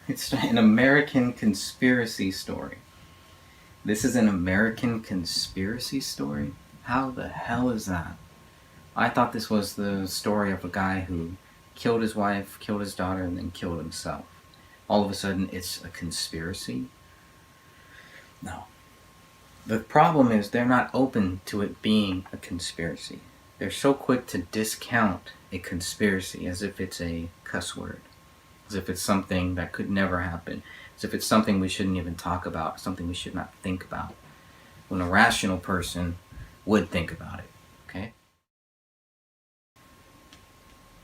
It's an American conspiracy story. This is an American conspiracy story? How the hell is that? I thought this was the story of a guy who killed his wife, killed his daughter, and then killed himself. All of a sudden, it's a conspiracy? No. The problem is they're not open to it being a conspiracy. They're so quick to discount a conspiracy as if it's a cuss word, as if it's something that could never happen, as if it's something we shouldn't even talk about, something we should not think about, when a rational person would think about it. Okay?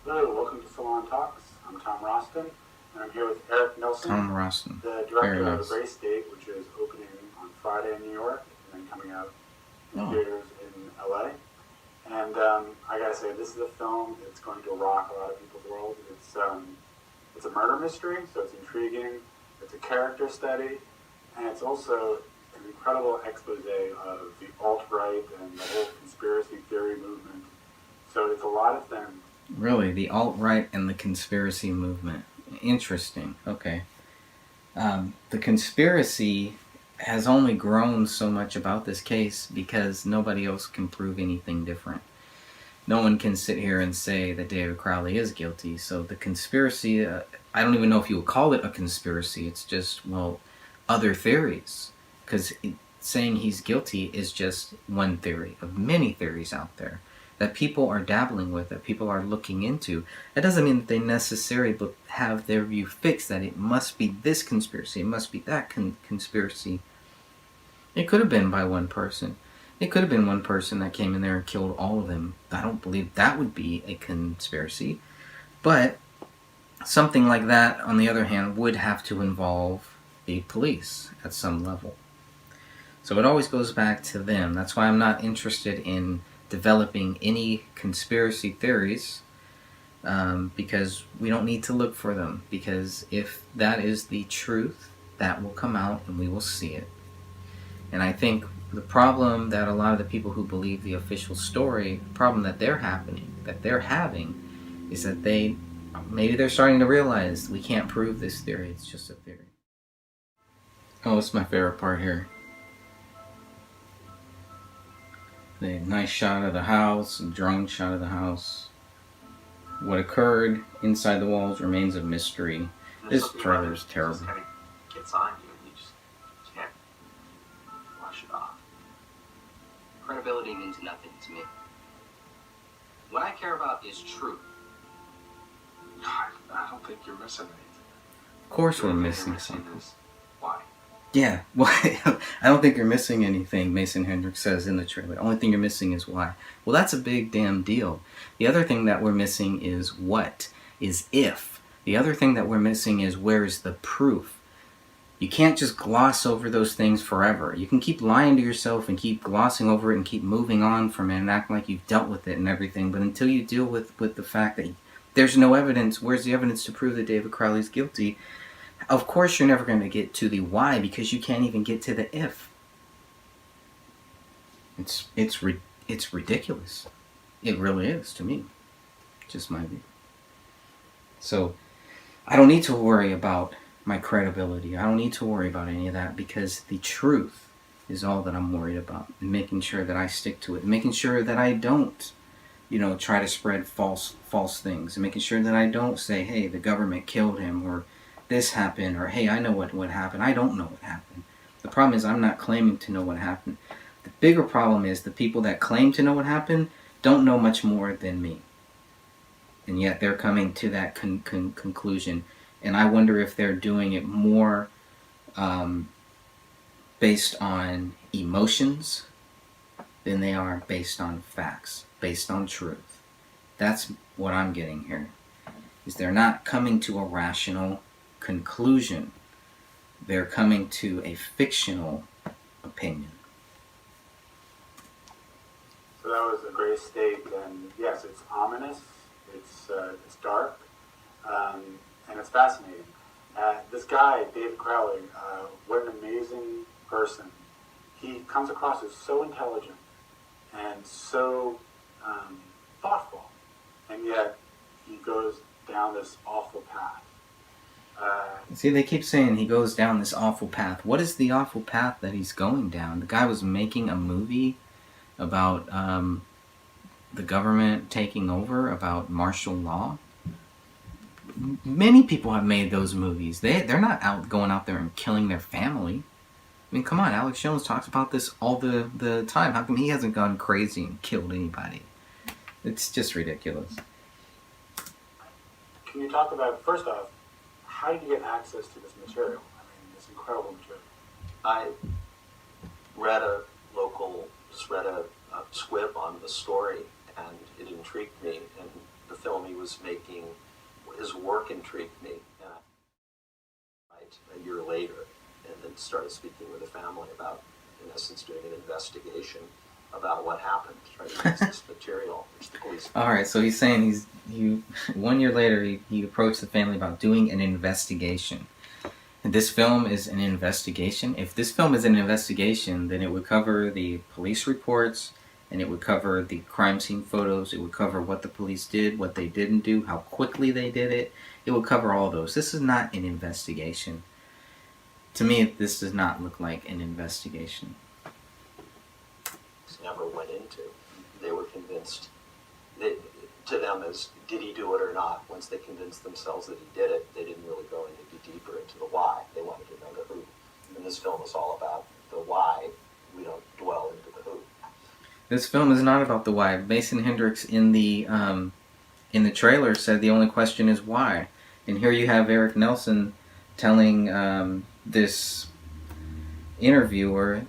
Hello, welcome to Salon Talks. I'm Tom Roston, and I'm here with Erik Nelson, Tom Roston. the director Very of nice. The Gray State, which is opening on Friday in New York and then coming out in Oh. theaters in LA. And I gotta say, this is a film that's going to rock a lot of people's world. It's a murder mystery, so it's intriguing. It's a character study, and it's also an incredible expose of the alt-right and the whole conspiracy theory movement. So it's a lot of things. Really, the alt-right and the conspiracy movement. Interesting. Okay. The conspiracy has only grown so much about this case because nobody else can prove anything different. No one can sit here and say that David Crowley is guilty. So the conspiracy, I don't even know if you would call it a conspiracy. It's just, well, other theories. Because saying he's guilty is just one theory of many theories out there that people are dabbling with, that people are looking into. That doesn't mean that they necessarily have their view fixed, that it must be this conspiracy, it must be that conspiracy. It could have been by one person. It could have been one person that came in there and killed all of them. I don't believe that would be a conspiracy. But something like that, on the other hand, would have to involve the police at some level. So it always goes back to them. That's why I'm not interested in developing any conspiracy theories, because we don't need to look for them. Because if that is the truth, that will come out and we will see it. And I think the problem that a lot of the people who believe the official story, the problem that they're having, is that maybe they're starting to realize we can't prove this theory, it's just a theory. Oh, it's my favorite part here. The nice shot of the house, drone shot of the house. What occurred inside the walls remains a mystery. This trailer is terrible. Just kind of gets on you, and you just can't wash it off. Credibility means nothing to me. What I care about is truth. I don't think you're missing anything. Of course we're The only thing missing you're something. is why? Yeah, why? I don't think you're missing anything, Mason Hendricks says in the trailer. The only thing you're missing is why. Well, that's a big damn deal. The other thing that we're missing is what, is if. The other thing that we're missing is where is the proof. You can't just gloss over those things forever. You can keep lying to yourself and keep glossing over it and keep moving on from it and acting like you've dealt with it and everything, but until you deal with the fact that there's no evidence, where's the evidence to prove that David Crowley's guilty? Of course you're never going to get to the why because you can't even get to the if. It's ridiculous. It really is to me. Just my view. So I don't need to worry about my credibility. I don't need to worry about any of that because the truth is all that I'm worried about. And making sure that I stick to it. And making sure that I don't, try to spread false things. And making sure that I don't say, hey, the government killed him, or this happened, or hey, I know what happened. I don't know what happened. The problem is I'm not claiming to know what happened. The bigger problem is the people that claim to know what happened don't know much more than me. And yet they're coming to that conclusion. And I wonder if they're doing it more based on emotions than they are based on facts, based on truth. That's what I'm getting here. Is they're not coming to a rational conclusion. They're coming to a fictional opinion. So that was The Gray State, and yes, it's ominous, it's dark, and it's fascinating. This guy, David Crowley, what an amazing person. He comes across as so intelligent and so thoughtful, and yet he goes down this awful path. See, they keep saying he goes down this awful path. What is the awful path that he's going down? The guy was making a movie about the government taking over, about martial law. Many people have made those movies. They're not going out there and killing their family. I mean, come on, Alex Jones talks about this all the time. How come he hasn't gone crazy and killed anybody? It's just ridiculous. Can you talk about, first off, how did you get access to this material? I mean, this incredible material. I read a squib on the story, and it intrigued me, and the film he was making, his work intrigued me. And a year later, and then started speaking with the family about, in essence, doing an investigation about what happened, trying to use this material, which the police. All right, so he's saying 1 year later he approached the family about doing an investigation. And this film is an investigation. If this film is an investigation, then it would cover the police reports, and it would cover the crime scene photos. It would cover what the police did, what they didn't do, how quickly they did it. It would cover all those. This is not an investigation. To me, this does not look like an investigation. Never went into. They were convinced, to them, as did he do it or not. Once they convinced themselves that he did it, they didn't really go any deeper into the why. They wanted to know the who. And this film is all about the why. We don't dwell into the who. This film is not about the why. Mason Hendricks in the trailer said the only question is why. And here you have Erik Nelson telling this interviewer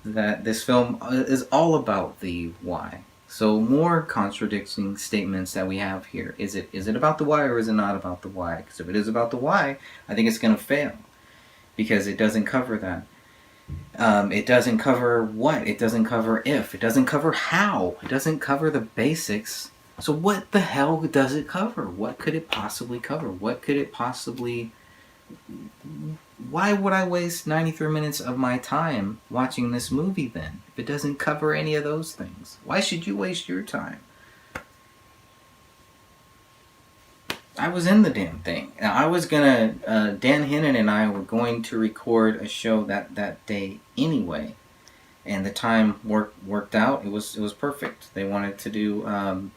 that this film is all about the why. So more contradicting statements that we have here. Is it about the why, or is it not about the why? Because if it is about the why, I think it's going to fail, because it doesn't cover that. It doesn't cover what. It doesn't cover if. It doesn't cover how. It doesn't cover the basics. So what the hell does it cover? What could it possibly cover? What could it possibly... Why would I waste 93 minutes of my time watching this movie then, if it doesn't cover any of those things? Why should you waste your time? I was in the damn thing. Now, I was gonna, Dan Hennon and I were going to record a show that day anyway, and the time worked out. It was perfect. They wanted to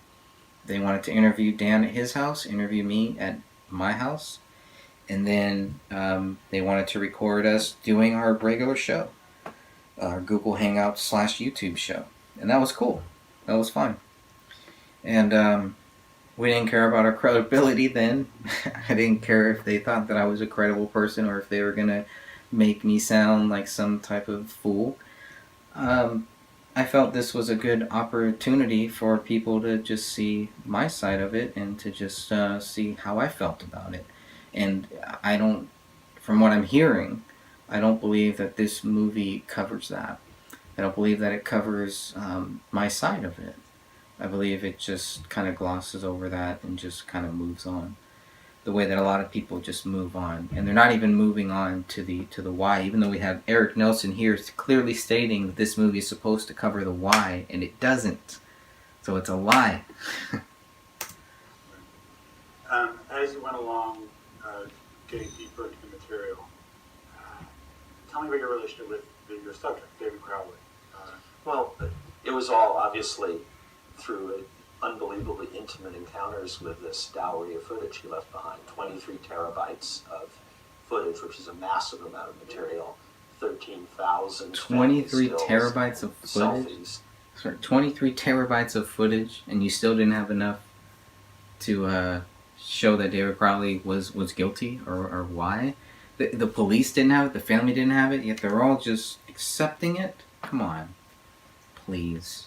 interview Dan at his house, interview me at my house, and then they wanted to record us doing our regular show, our Google Hangouts / YouTube show, and that was cool. That was fun, and we didn't care about our credibility then. I didn't care if they thought that I was a credible person or if they were gonna make me sound like some type of fool. I felt this was a good opportunity for people to just see my side of it and to just see how I felt about it. And from what I'm hearing, I don't believe that this movie covers that. I don't believe that it covers my side of it. I believe it just kind of glosses over that and just kind of moves on. The way that a lot of people just move on. And they're not even moving on to the why, even though we have Erik Nelson here clearly stating that this movie is supposed to cover the why, and it doesn't. So it's a lie. As you went along, getting deeper into the material, tell me about your relationship with your subject, David Crowley. Well, it was all obviously through unbelievably intimate encounters with this dowry of footage he left behind. 23 terabytes of footage, which is a massive amount of material. 13,000 23 terabytes of footage? Selfies. Sorry, 23 terabytes of footage, and you still didn't have enough to show that David Crowley was guilty, or why? The police didn't have it, the family didn't have it, yet they're all just accepting it? Come on. Please.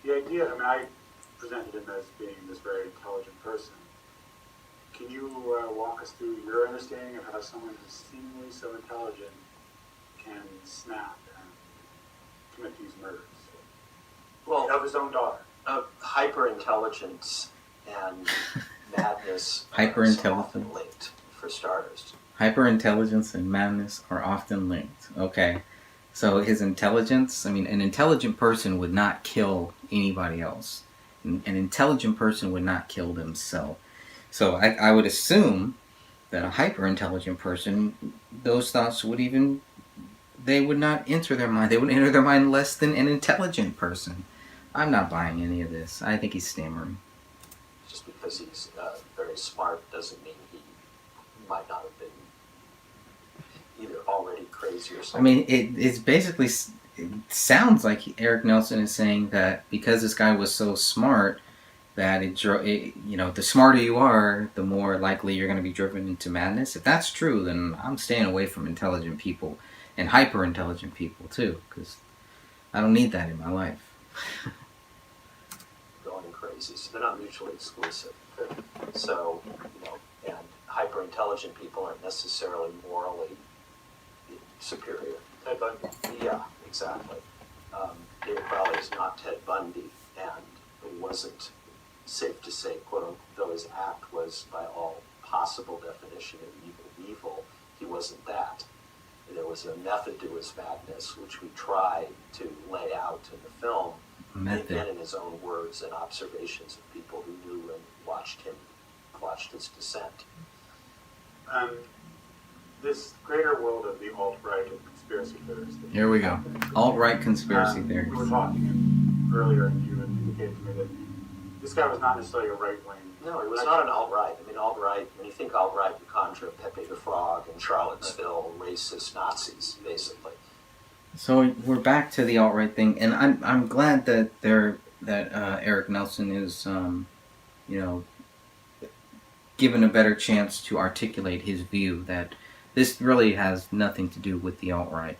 The idea, I mean, I presented him as being this very intelligent person. Can you walk us through your understanding of how someone who's seemingly so intelligent can snap and commit these murders? Well, Of his own daughter. Hyper-intelligence and madness Hyper-intelligence. are often linked, for starters. Hyperintelligence and madness are often linked. Okay. So his intelligence, I mean, an intelligent person would not kill anybody else. An intelligent person would not kill themselves. So I would assume that a hyper intelligent person, those thoughts they would not enter their mind. They would enter their mind less than an intelligent person. I'm not buying any of this. I think he's stammering. Just because he's very smart doesn't mean he might not have been either already crazy or something. I mean, it's basically, it sounds like Eric Nelson is saying that because this guy was so smart, that the smarter you are, the more likely you're going to be driven into madness. If that's true, then I'm staying away from intelligent people and hyper intelligent people too, because I don't need that in my life. Going crazy. So they're not mutually exclusive. So, and hyper intelligent people aren't necessarily morally superior. Ted Bundy. Yeah, exactly. David Crowley is not Ted Bundy, and it wasn't safe to say, quote unquote, though his act was by all possible definition of evil, he wasn't that. There was a method to his madness, which we try to lay out in the film, again in his own words and observations of people who knew and watched his descent. This greater world of the alt-right and conspiracy theorists. Here we go. Alt-right conspiracy theories. We were talking earlier, and you had indicated to me that this guy was not necessarily a right-wing. No, he was not an alt-right. I mean, alt-right, when you think alt-right, you conjure Pepe the Frog and Charlottesville, racist Nazis, basically. So we're back to the alt-right thing, and I'm glad that Eric Nelson is, given a better chance to articulate his view that this really has nothing to do with the alt-right.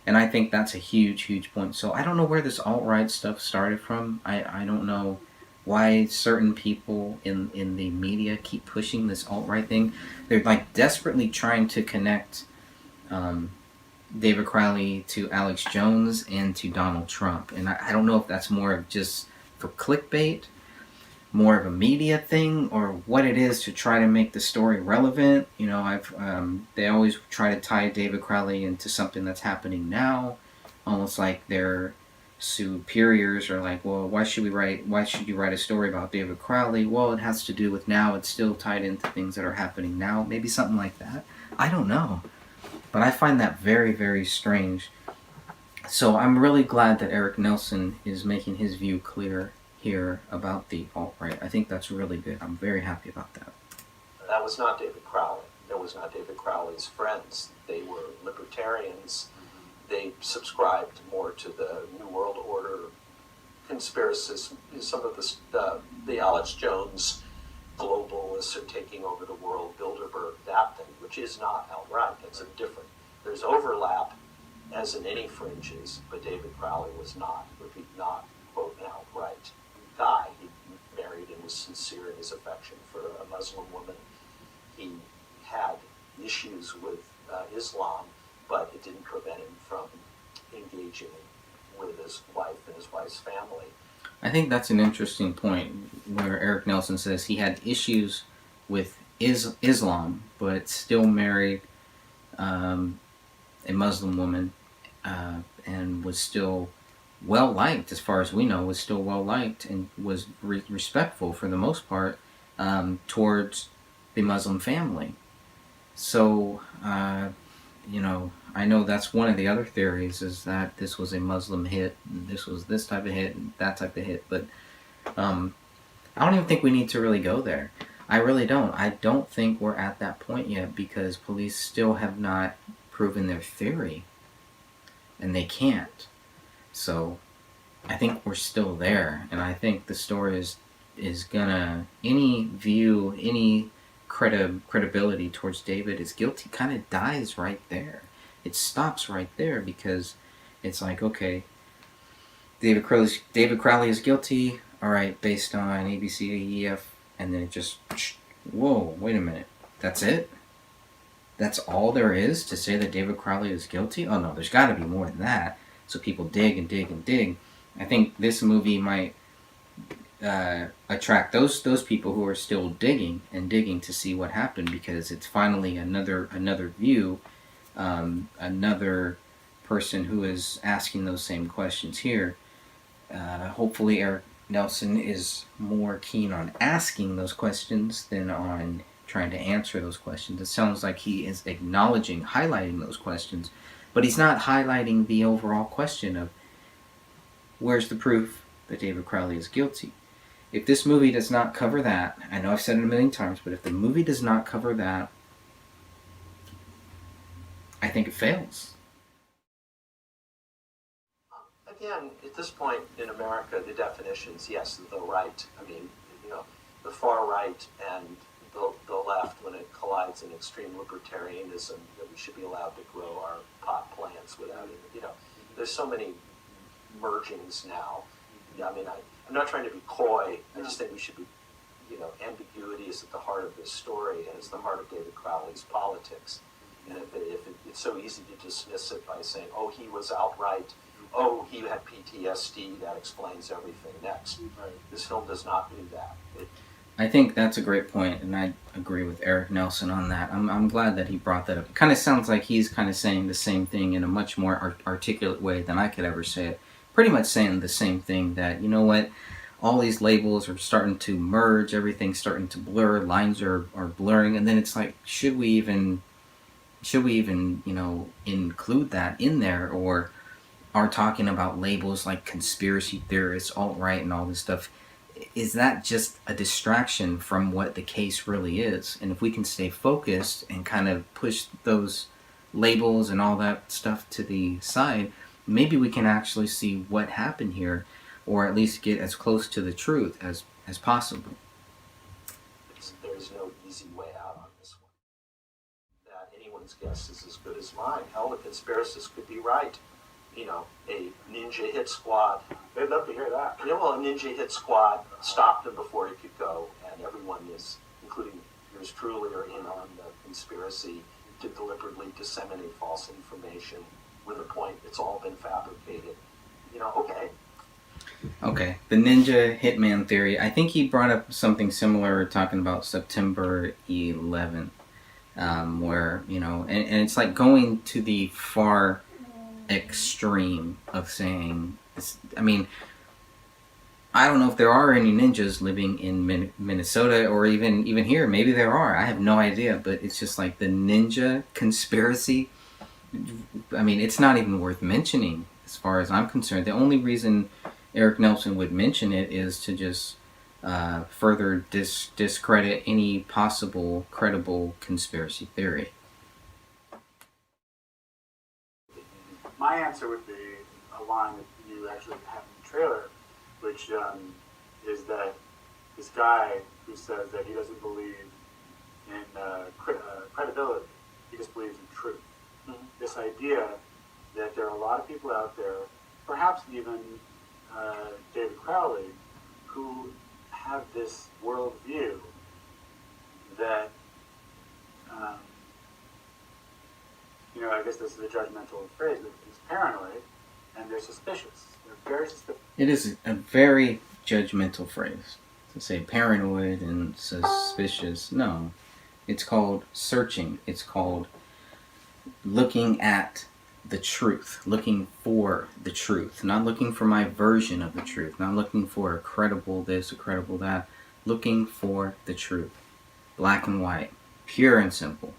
And I think that's a huge, huge point. So I don't know where this alt-right stuff started from. I don't know why certain people in the media keep pushing this alt-right thing. They're like desperately trying to connect David Crowley to Alex Jones and to Donald Trump. And I don't know if that's more of just for clickbait, more of a media thing, or what it is to try to make the story relevant. They always try to tie David Crowley into something that's happening now, almost like their superiors are like, well, why should you write a story about David Crowley? Well, it has to do with now. It's still tied into things that are happening now. Maybe something like that. I don't know. But I find that very, very strange. So I'm really glad that Eric Nelson is making his view clear here about the alt-right. I think that's really good. I'm very happy about that. That was not David Crowley. That was not David Crowley's friends. They were libertarians. They subscribed more to the New World Order conspiracists. Some of the Alex Jones globalists are taking over the world, Bilderberg, that thing, which is not alt-right. That's a different. There's overlap, as in any fringes, but David Crowley was not, quote, an alt-right guy. He married and was sincere in his affection for a Muslim woman. He had issues with Islam, but it didn't prevent him from engaging with his wife and his wife's family. I think that's an interesting point where Eric Nelson says he had issues with Islam, but still married a Muslim woman and was still well liked, as far as we know, was still well liked and was respectful for the most part towards the Muslim family. So, I know that's one of the other theories, is that this was a Muslim hit, and this was this type of hit, and that type of hit, but I don't even think we need to really go there. I really don't. I don't think we're at that point yet, because police still have not proven their theory, and they can't. So I think we're still there, and I think the story is gonna, any credibility towards David is guilty kind of dies right there. It stops right there, because it's like, okay, David Crowley is guilty, all right, based on ABCDEF, and then it just, whoa, wait a minute, that's it? That's all there is to say that David Crowley is guilty? Oh no, there's got to be more than that. So people dig and dig and dig. I think this movie might attract those people who are still digging and digging to see what happened, because it's finally another view, another person who is asking those same questions here. Hopefully Nelson is more keen on asking those questions than on trying to answer those questions. It sounds like he is acknowledging, highlighting those questions, but he's not highlighting the overall question of where's the proof that David Crowley is guilty. If this movie does not cover that, I know I've said it a million times, but if the movie does not cover that, I think it fails. Again, at this point in America, the definitions, yes, the right. I mean, you know, the far right and the left, when it collides in extreme libertarianism, that we should be allowed to grow our pot plants without it. You know, there's so many mergings now. I mean, I'm not trying to be coy. I just think we should be, you know, ambiguity is at the heart of this story, and it's the heart of David Crowley's politics. And it's so easy to dismiss it by saying, oh, he was outright, oh, he had PTSD, that explains everything. Next. Right. This film does not do that. I think that's a great point, and I agree with Erik Nelson on that. I'm glad that he brought that up. It kind of sounds like he's kind of saying the same thing in a much more articulate way than I could ever say it. Pretty much saying the same thing, that, you know what, all these labels are starting to merge, everything's starting to blur, lines are blurring, and then it's like, should we even, you know, include that in there, or are talking about labels like conspiracy theorists, alt-right, and all this stuff? Is that just a distraction from what the case really is? And if we can stay focused and kind of push those labels and all that stuff to the side, maybe we can actually see what happened here, or at least get as close to the truth as possible. There's no easy way out on this one. That anyone's guess is as good as mine. Hell, the conspiracists could be right. You know, a ninja hit squad. They'd love to hear that. Yeah, well, a ninja hit squad stopped him before he could go, and everyone is, including yours truly, are in on the conspiracy to deliberately disseminate false information with a point. It's all been fabricated. You know, okay. Okay, the ninja hitman theory. I think he brought up something similar talking about September 11th, where, you know, and it's like going to the far extreme of saying, I mean, I don't know if there are any ninjas living in Minnesota or even here. Maybe there are. I have no idea. But it's just like the ninja conspiracy. I mean, it's not even worth mentioning as far as I'm concerned. The only reason Erik Nelson would mention it is to just further discredit any possible credible conspiracy theory. My answer would be a line that you actually have in the trailer, which is that this guy who says that he doesn't believe in credibility, he just believes in truth. Mm-hmm. This idea that there are a lot of people out there, perhaps even David Crowley, who have this worldview that, you know, I guess this is a judgmental phrase, but it's paranoid, and they're suspicious. They're very suspicious. It is a very judgmental phrase to say paranoid and suspicious. No, it's called searching. It's called looking at the truth, looking for the truth, not looking for my version of the truth, not looking for a credible this, a credible that, looking for the truth. Black and white, pure and simple.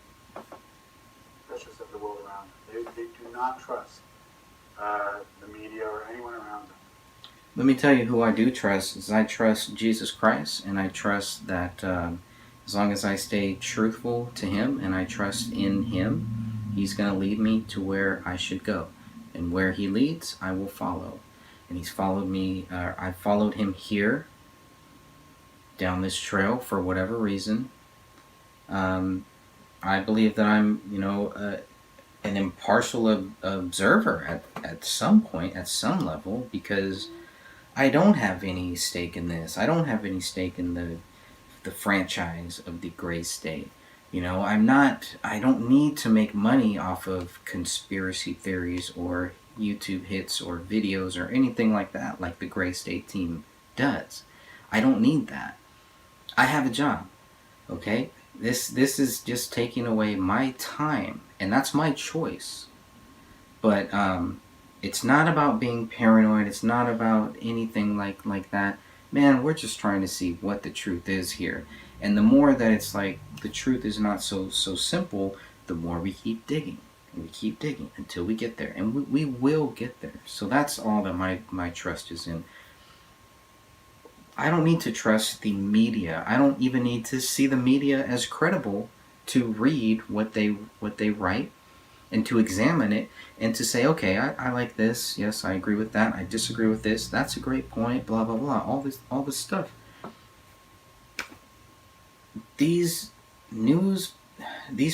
Suspicious of the world around them. They do not trust the media or anyone around them. Let me tell you who I do trust. Is I trust Jesus Christ, and I trust that as long as I stay truthful to Him and I trust in Him, He's going to lead me to where I should go. And where He leads, I will follow. And He's followed me. I followed Him here, down this trail, for whatever reason. I believe that I'm, you know, an impartial observer at some point, at some level, because I don't have any stake in this. I don't have any stake in the franchise of the gray state. You know, I don't need to make money off of conspiracy theories or YouTube hits or videos or anything like that, like the Gray State team does. I don't need that. I have a job, okay? This is just taking away my time, and that's my choice. But it's not about being paranoid. It's not about anything like that. man, we're just trying to see what the truth is here. And the more that it's like the truth is not so simple, the more we keep digging. And we keep digging until we get there. And we will get there. So that's all that my trust is in. I don't need to trust the media. I don't even need to see the media as credible to read what they write and to examine it and to say, okay, I like this. Yes, I agree with that. I disagree with this. That's a great point. Blah blah blah. All this stuff. These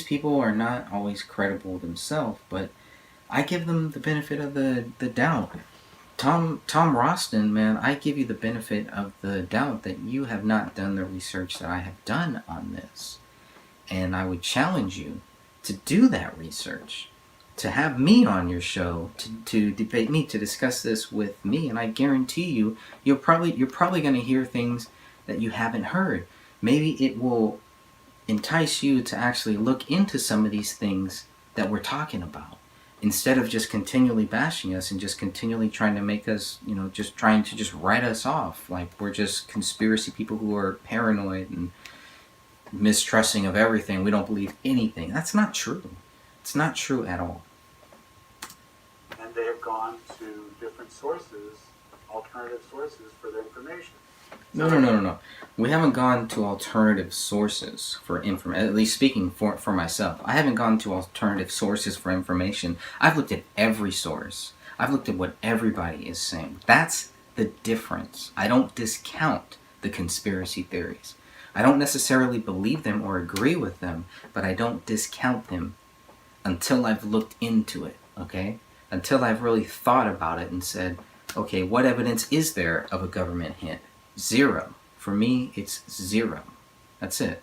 people are not always credible themselves, but I give them the benefit of the doubt. Tom Roston, man, I give you the benefit of the doubt that you have not done the research that I have done on this. And I would challenge you to do that research, to have me on your show, to debate me, to discuss this with me, and I guarantee you, you're probably going to hear things that you haven't heard. Maybe it will entice you to actually look into some of these things that we're talking about, instead of just continually bashing us and just continually trying to make us, just trying to just write us off like we're just conspiracy people who are paranoid and mistrusting of everything. We don't believe anything. That's not true. It's not true at all. And they have gone to different sources, alternative sources for their information. No. We haven't gone to alternative sources for information. At least speaking for myself, I haven't gone to alternative sources for information. I've looked at every source. I've looked at what everybody is saying. That's the difference. I don't discount the conspiracy theories. I don't necessarily believe them or agree with them, but I don't discount them until I've looked into it, okay? Until I've really thought about it and said, okay, what evidence is there of a government hit? Zero. For me, it's zero. That's it.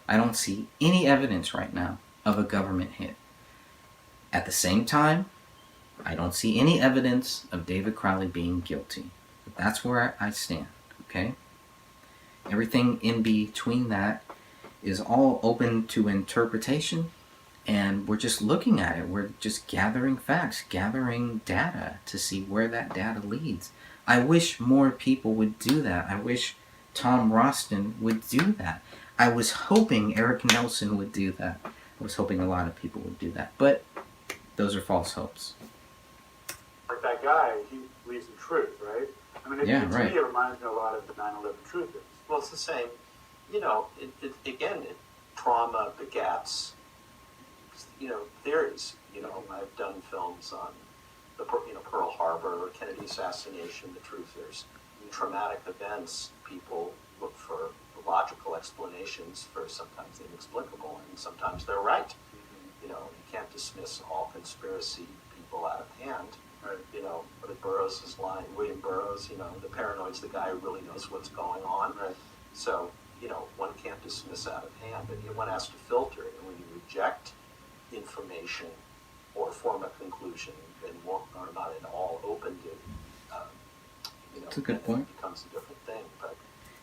I don't see any evidence right now of a government hit. At the same time, I don't see any evidence of David Crowley being guilty. But that's where I stand, okay? Everything in between that is all open to interpretation, and we're just looking at it. We're just gathering facts, gathering data to see where that data leads. I wish more people would do that. I wish Tom Roston would do that. I was hoping Erik Nelson would do that. I was hoping a lot of people would do that. But those are false hopes. Like that guy, he believes in truth, right? I mean, Yeah, to right. me, it reminds me a lot of the 9/11 truthers. Well, it's the same. Trauma begats, theories. I've done films on the Pearl Harbor, Kennedy assassination. The truth, there's traumatic events. People look for logical explanations for sometimes the inexplicable, and sometimes they're right. Mm-hmm. You can't dismiss all conspiracy people out of hand. Right. What did Burroughs' line? William Burroughs, the paranoid's the guy who really knows what's going on. Right. So, one can't dismiss out of hand, but one has to filter it. And when you reject information or form a conclusion, then one are not at all open to, That's a good point. It becomes a different thing. But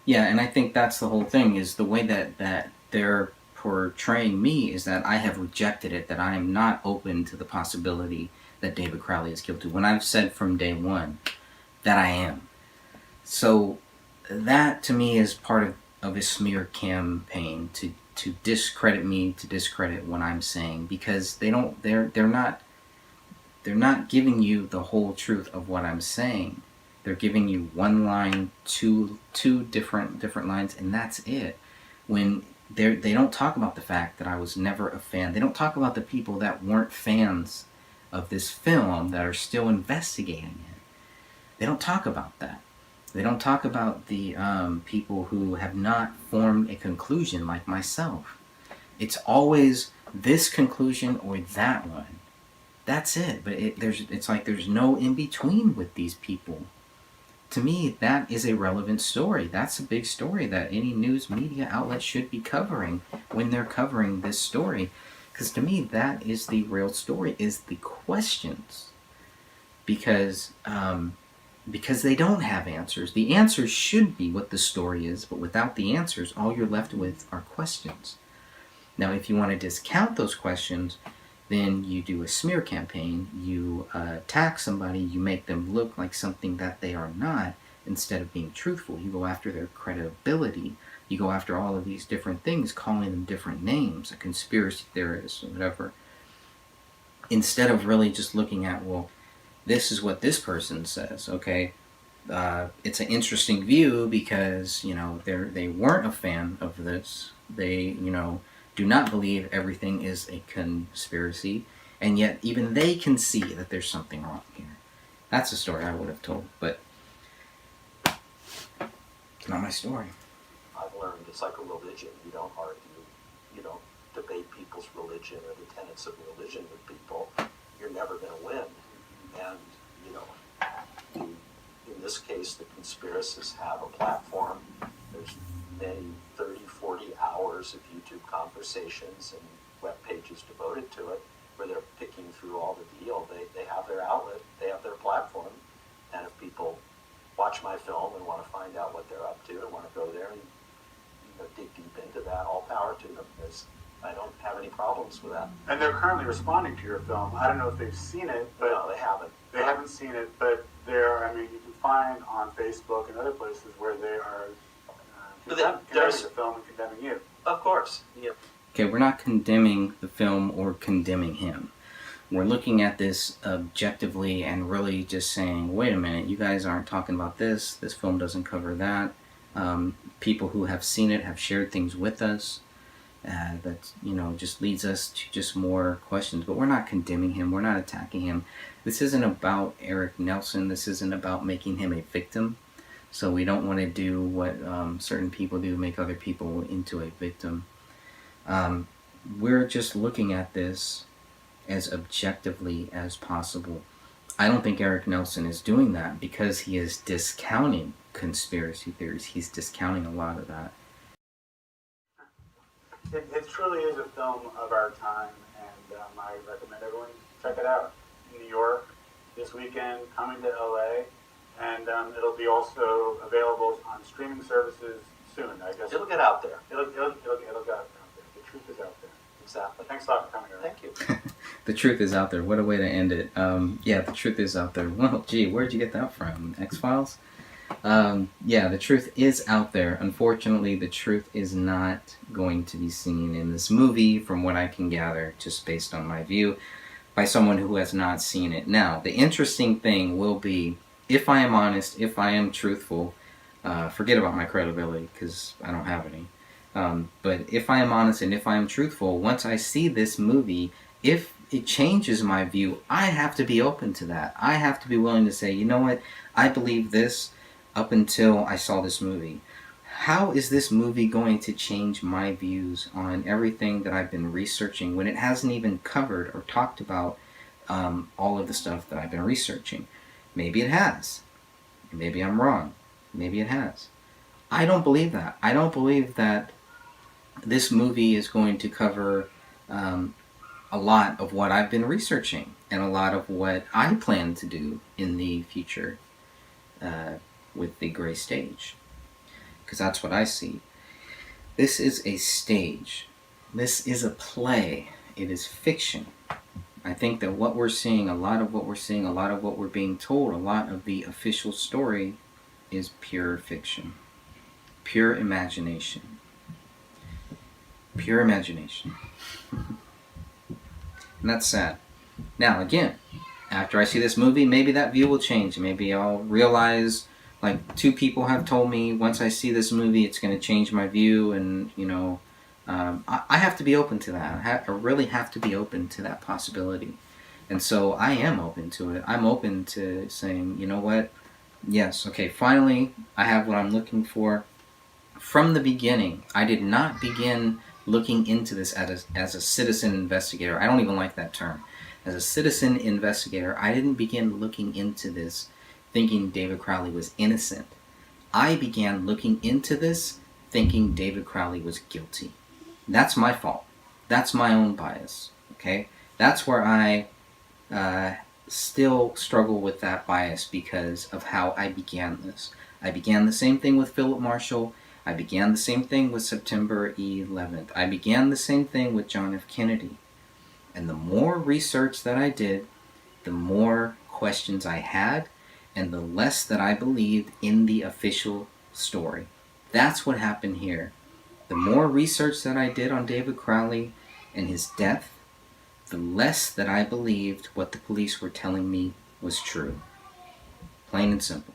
Yeah, and I think that's the whole thing, is the way that they're portraying me is that I have rejected it, that I am not open to the possibility that David Crowley is guilty, when I've said from day one that I am. So that to me is part of a smear campaign to discredit me, to discredit what I'm saying, because they're not giving you the whole truth of what I'm saying. They're giving you one line, two different lines, and that's it. When they don't talk about the fact that I was never a fan. They don't talk about the people that weren't fans of this film that are still investigating it. They don't talk about that. They don't talk about the people who have not formed a conclusion like myself. It's always this conclusion or that one. That's it. But it's like there's no in between with these people. To me, that is a relevant story. That's a big story that any news media outlet should be covering when they're covering this story. Because to me, that is the real story, is the questions. Because they don't have answers. The answers should be what the story is, but without the answers, all you're left with are questions. Now, if you want to discount those questions, then you do a smear campaign, you attack somebody, you make them look like something that they are not, instead of being truthful. You go after their credibility. You go after all of these different things, calling them different names, a conspiracy theorist or whatever, instead of really just looking at, well, this is what this person says. Okay, it's an interesting view because they weren't a fan of this. They do not believe everything is a conspiracy, and yet even they can see that there's something wrong here. That's a story I would have told, but it's not my story. I've learned it's like a religion. You don't argue, you don't debate people's religion or the tenets of religion with people. You're never going to win. And, in this case, the conspiracists have a platform. There's many 30, 40 hours of YouTube conversations and web pages devoted to it where they're picking through all the deal. They have their outlet, they have their platform, and if people watch my film and want to find out what they're up to and want to go there and dig deep into that, all power to them. I don't have any problems with that. And they're currently responding to your film. I don't know if they've seen it, but No, they haven't. they haven't seen it. But you can find on Facebook and other places where they are condemning the film and condemning you. Of course. Yeah. Okay, we're not condemning the film or condemning him. We're looking at this objectively and really just saying, wait a minute, you guys aren't talking about this. This film doesn't cover that. People who have seen it have shared things with us. That just leads us to just more questions. But we're not condemning him. We're not attacking him. This isn't about Erik Nelson. This isn't about making him a victim. So we don't want to do what certain people do, make other people into a victim. We're just looking at this as objectively as possible. I don't think Erik Nelson is doing that because he is discounting conspiracy theories. He's discounting a lot of that. It truly is a film of our time, and I recommend everyone check it out. New York this weekend, coming to LA, and it'll be also available on streaming services soon. I guess It'll get out there. It'll get out there. The truth is out there. Exactly. Thanks a lot for coming, Erik. Thank you. The truth is out there. What a way to end it. Yeah, the truth is out there. Well, gee, where'd you get that from? X-Files? Yeah, the truth is out there. Unfortunately, the truth is not going to be seen in this movie, from what I can gather, just based on my view, by someone who has not seen it. Now, the interesting thing will be, if I am honest, if I am truthful, forget about my credibility, because I don't have any. But if I am honest and if I am truthful, once I see this movie, if it changes my view, I have to be open to that. I have to be willing to say, you know what, I believe this up until I saw this movie. How is this movie going to change my views on everything that I've been researching when it hasn't even covered or talked about all of the stuff that I've been researching? Maybe it has. Maybe I'm wrong. Maybe it has. I don't believe that. I don't believe that this movie is going to cover a lot of what I've been researching and a lot of what I plan to do in the future with the Gray Stage. Because that's what I see. This is a stage. This is a play. It is fiction. I think that what we're seeing, a lot of what we're seeing, a lot of what we're being told, a lot of the official story is pure fiction. Pure imagination. Pure imagination. And that's sad. Now, again, after I see this movie, maybe that view will change. Maybe I'll realize, like, 2 people have told me, once I see this movie, it's going to change my view, and, I have to be open to that. I really have to be open to that possibility. And so I am open to it. I'm open to saying, you know what? Yes, okay, finally, I have what I'm looking for. From the beginning, I did not begin looking into this as a citizen investigator. I don't even like that term. As a citizen investigator, I didn't begin looking into this thinking David Crowley was innocent. I began looking into this thinking David Crowley was guilty. That's my fault. That's my own bias. Okay? That's where I still struggle with that bias because of how I began this. I began the same thing with Philip Marshall. I began the same thing with September 11th. I began the same thing with John F. Kennedy. And the more research that I did, the more questions I had, and the less that I believed in the official story. That's what happened here. The more research that I did on David Crowley and his death, the less that I believed what the police were telling me was true. Plain and simple.